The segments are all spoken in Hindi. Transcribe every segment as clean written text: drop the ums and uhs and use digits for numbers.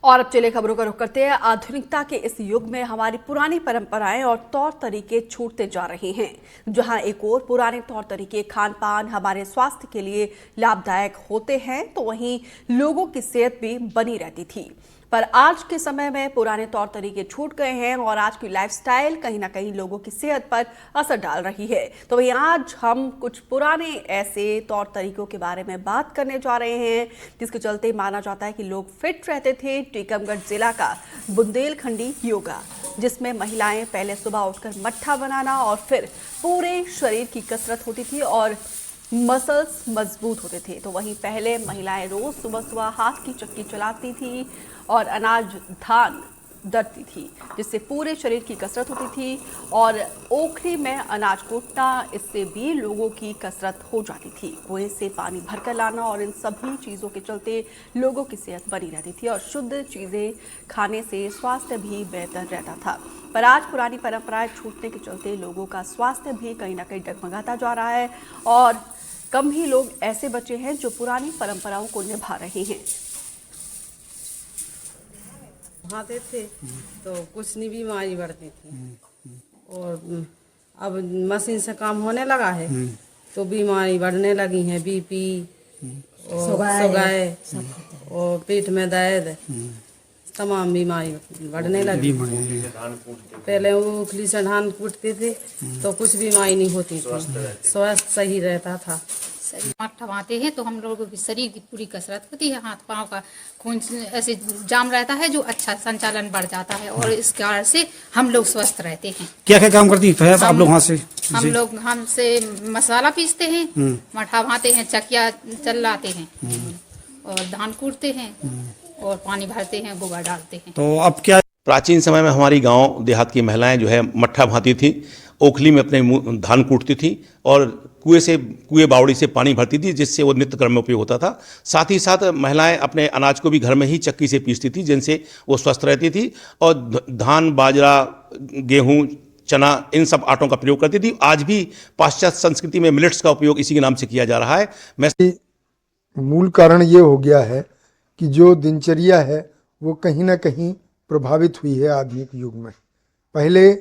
और अब चले खबरों का रुख करते हैं। आधुनिकता के इस युग में हमारी पुरानी परंपराएं और तौर तरीके छूटते जा रहे हैं। जहां एक ओर पुराने तौर तरीके खान पान हमारे स्वास्थ्य के लिए लाभदायक होते हैं, तो वहीं लोगों की सेहत भी बनी रहती थी। पर आज के समय में पुराने तौर तरीके छूट गए हैं और आज की लाइफस्टाइल कहीं ना कहीं लोगों की सेहत पर असर डाल रही है। तो वहीं आज हम कुछ पुराने ऐसे तौर तरीकों के बारे में बात करने जा रहे हैं जिसके चलते माना जाता है कि लोग फिट रहते थे। टीकमगढ़ जिला का बुंदेलखंडी योगा, जिसमें महिलाएं पहले सुबह उठकर मट्ठा बनाना और फिर पूरे शरीर की कसरत होती थी और मसल्स मजबूत होते थे। तो वहीं पहले महिलाएं रोज सुबह सुबह हाथ की चक्की चलाती थी और अनाज धान दरती थी, जिससे पूरे शरीर की कसरत होती थी। और ओखली में अनाज कूटना, इससे भी लोगों की कसरत हो जाती थी। कुएं से पानी भरकर लाना और इन सभी चीज़ों के चलते लोगों की सेहत बनी रहती थी और शुद्ध चीज़ें खाने से स्वास्थ्य भी बेहतर रहता था। पर आज पुरानी परंपराएं छूटने के चलते लोगों का स्वास्थ्य भी कहीं ना कहीं डगमगाता जा रहा है और कम ही लोग ऐसे बचे हैं जो पुरानी परंपराओं को निभा रहे हैं। खाते थे तो कुछ नहीं बीमारी बढ़ती थी, और अब मशीन से काम होने लगा है तो बीमारी बढ़ने लगी है। बीपी और सुगाए और पेट में दर्द, तमाम बीमारी बढ़ने लगी। पहले वो उखली से धान कूटते थे तो कुछ बीमारी नहीं होती थी, स्वास्थ्य सही रहता था। मट्ठा भाते हैं तो हम लोगों की शरीर की पूरी कसरत होती है, हाथ पांव का खून ऐसे जाम रहता है जो अच्छा संचालन बढ़ जाता है और इस कारण से हम लोग स्वस्थ रहते हैं। क्या क्या काम करती है आप लोग? हमसे मसाला पीसते हैं, मट्ठा भाते हैं, चकिया चलाते हैं और धान कूटते हैं और पानी भरते हैं, गोबर डालते हैं। तो अब क्या प्राचीन समय में हमारी गांव देहात की महिलाएं जो है मट्ठा भाती थी, ओखली में अपने धान कूटती थी और कुएं बावड़ी से पानी भरती थी, जिससे वो नित्य कर्म में उपयोग होता था। साथ ही साथ महिलाएं अपने अनाज को भी घर में ही चक्की से पीसती थी, जिनसे वो स्वस्थ रहती थी और धान, बाजरा, गेहूं, चना, इन सब आटों का प्रयोग करती थी। आज भी पाश्चात्य संस्कृति में मिलेट्स का उपयोग इसी के नाम से किया जा रहा है। मूल कारण ये हो गया है कि जो दिनचर्या है वो कहीं ना कहीं प्रभावित हुई है आधुनिक युग में। पहले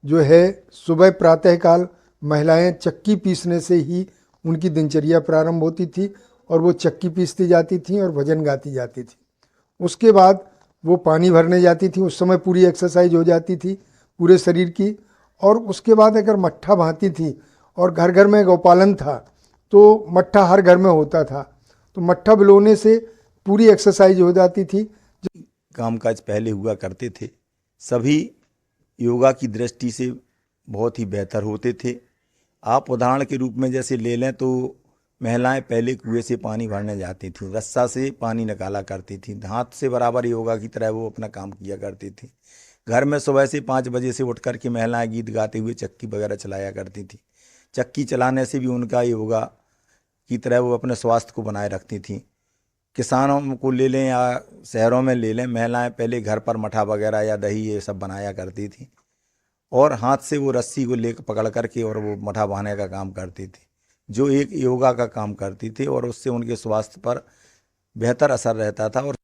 जो है सुबह प्रातःकाल महिलाएं चक्की पीसने से ही उनकी दिनचर्या प्रारंभ होती थी और वो चक्की पीसती जाती थी और भजन गाती जाती थी। उसके बाद वो पानी भरने जाती थी, उस समय पूरी एक्सरसाइज हो जाती थी पूरे शरीर की। और उसके बाद अगर मट्ठा भाती थी और घर घर में गौपालन था तो मट्ठा हर घर में होता था, तो मट्ठा बिलोने से पूरी एक्सरसाइज हो जाती थी। कामकाज पहले हुआ करते थे, सभी योगा की दृष्टि से बहुत ही बेहतर होते थे। आप उदाहरण के रूप में जैसे ले लें तो महिलाएं पहले कुएं से पानी भरने जाती थीं, रस्सा से पानी निकाला करती थीं, हाथ से बराबर योगा की तरह वो अपना काम किया करती थी। घर में सुबह से 5 बजे से उठ कर के महिलाएं गीत गाते हुए चक्की वगैरह चलाया करती थी। चक्की चलाने से भी उनका योगा की तरह वो अपने स्वास्थ्य को बनाए रखती थीं। किसानों को ले लें या शहरों में ले लें, महिलाएं पहले घर पर मठा वगैरह या दही ये सब बनाया करती थी और हाथ से वो रस्सी को ले पकड़ करके और वो मठा बहाने का काम करती थी, जो एक योगा का काम करती थी और उससे उनके स्वास्थ्य पर बेहतर असर रहता था। और